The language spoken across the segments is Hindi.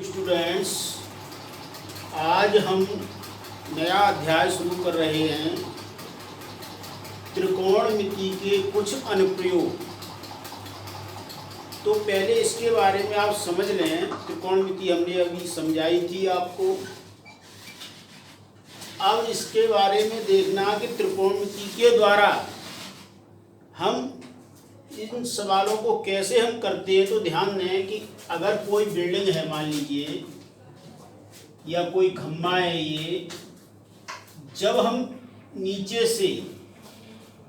स्टूडेंट्स, आज हम नया अध्याय शुरू कर रहे हैं त्रिकोणमिति के कुछ अनुप्रयोग। तो पहले इसके बारे में आप समझ लें। त्रिकोणमिति हमने अभी समझाई थी आपको। अब इसके बारे में देखना कि त्रिकोणमिति के द्वारा हम इन सवालों को कैसे हम करते हैं। तो ध्यान दें कि अगर कोई बिल्डिंग है, मान लीजिए, या कोई खम्भा है, ये जब हम नीचे से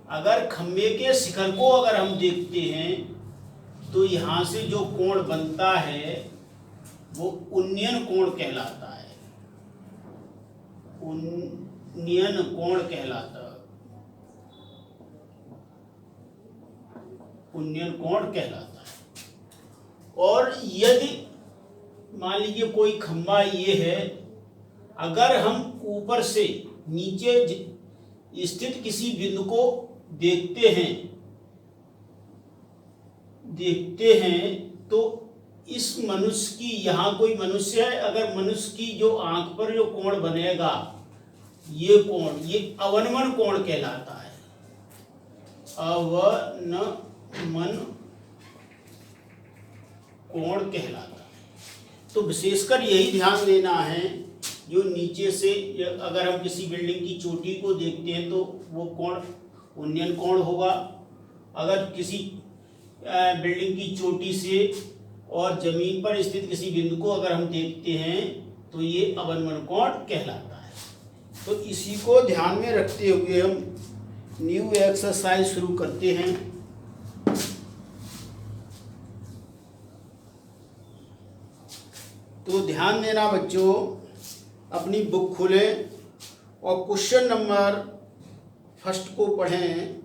अगर खम्भे के शिखर को अगर हम देखते हैं तो यहाँ से जो कोण बनता है वो उन्नयन कोण कहलाता है। उन्नयन कोण कहलाता है। उन्नयन कोण कहलाता है। और यदि मान लीजिए कोई खंभा ये है, अगर हम ऊपर से नीचे स्थित किसी बिंदु को देखते हैं तो इस मनुष्य की, यहाँ कोई मनुष्य है, अगर मनुष्य की जो आंख पर जो कोण बनेगा, ये कोण, ये अवनमन कोण कहलाता है। अवनमन कोण कहलाता है। तो विशेषकर यही ध्यान देना है, जो नीचे से अगर हम किसी बिल्डिंग की चोटी को देखते हैं तो वो कोण उन्नयन कोण होगा। अगर किसी बिल्डिंग की चोटी से और जमीन पर स्थित किसी बिंदु को अगर हम देखते हैं तो ये अवनमन कोण कहलाता है। तो इसी को ध्यान में रखते हुए हम न्यू एक्सरसाइज शुरू करते हैं। तो ध्यान देना बच्चों, अपनी बुक खोलें और क्वेश्चन नंबर फर्स्ट को पढ़ें।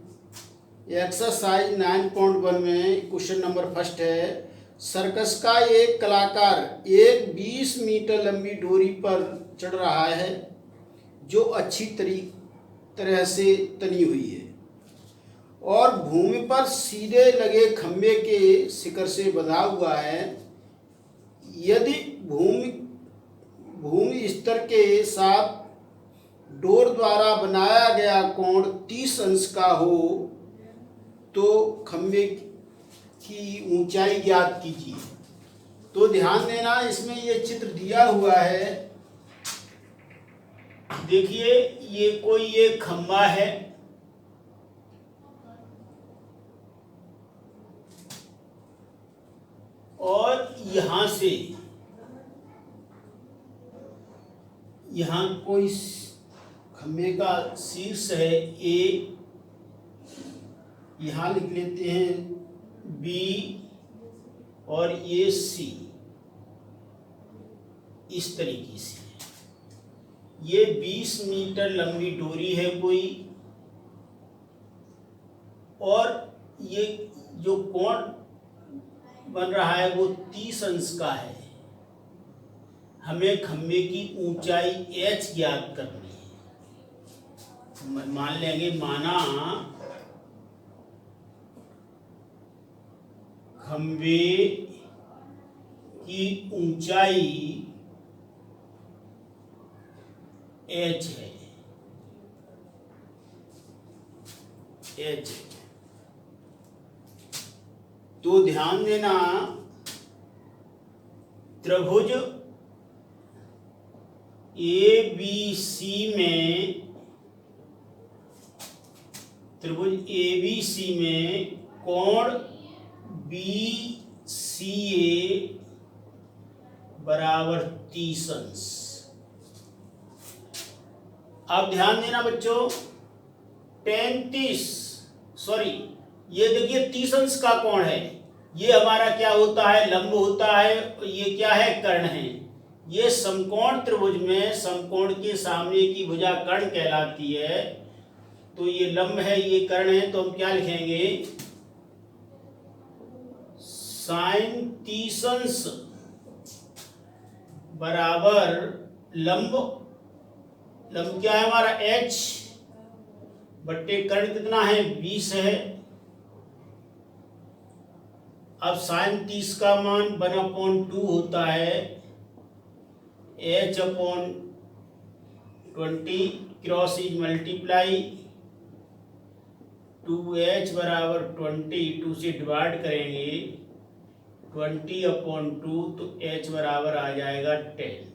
एक्सरसाइज 9.1 में क्वेश्चन नंबर फर्स्ट है, सर्कस का एक कलाकार एक 20 मीटर लंबी डोरी पर चढ़ रहा है जो अच्छी तरह से तनी हुई है और भूमि पर सीधे लगे खंभे के शिखर से बंधा हुआ है। यदि भूमि स्तर के साथ डोर द्वारा बनाया गया कोण 30 अंश का हो तो खंभे की ऊंचाई ज्ञात कीजिए। तो ध्यान देना, इसमें ये चित्र दिया हुआ है। देखिए, ये कोई एक खंभा है और यहाँ से यहाँ कोई खंभे का शीर्ष है ए, यहाँ लिख लेते हैं बी और ये सी। इस तरीके से ये 20 मीटर लंबी डोरी है कोई, और ये जो कोण बन रहा है वो 30 अंश का है। हमें खंभे की ऊंचाई h ज्ञात करनी है। मान लेंगे, माना खंभे की ऊंचाई h है, h। तो ध्यान देना, त्रिभुज ABC में कोण BCA बराबर 30 अंश। अब ध्यान देना बच्चों, ये देखिए 30 अंश का कोण है। ये हमारा क्या होता है? लंब होता है। ये क्या है? कर्ण है। ये समकोण त्रिभुज में समकोण के सामने की भुजा कर्ण कहलाती है। तो ये लंब है, ये कर्ण है। तो हम क्या लिखेंगे? साइन 30 अंश बराबर लंब क्या है हमारा? h बट्टे कर्ण कितना है? 20 है। अब साइन 30 का मान 1/2 होता है h upon 20 cross is multiply 2h बराबर 20, 2 से डिवाइड करेंगे 20 अपॉन 2 तो h बराबर आ जाएगा 10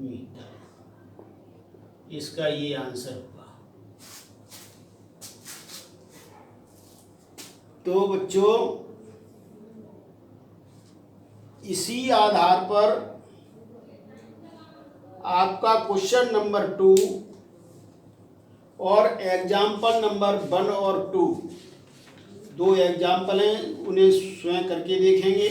मीटर। इसका ये आंसर होगा। तो बच्चों इसी आधार पर आपका क्वेश्चन नंबर 2 और एग्जाम्पल नंबर 1 और 2 दो एग्जाम्पल हैं, उन्हें स्वयं करके देखेंगे।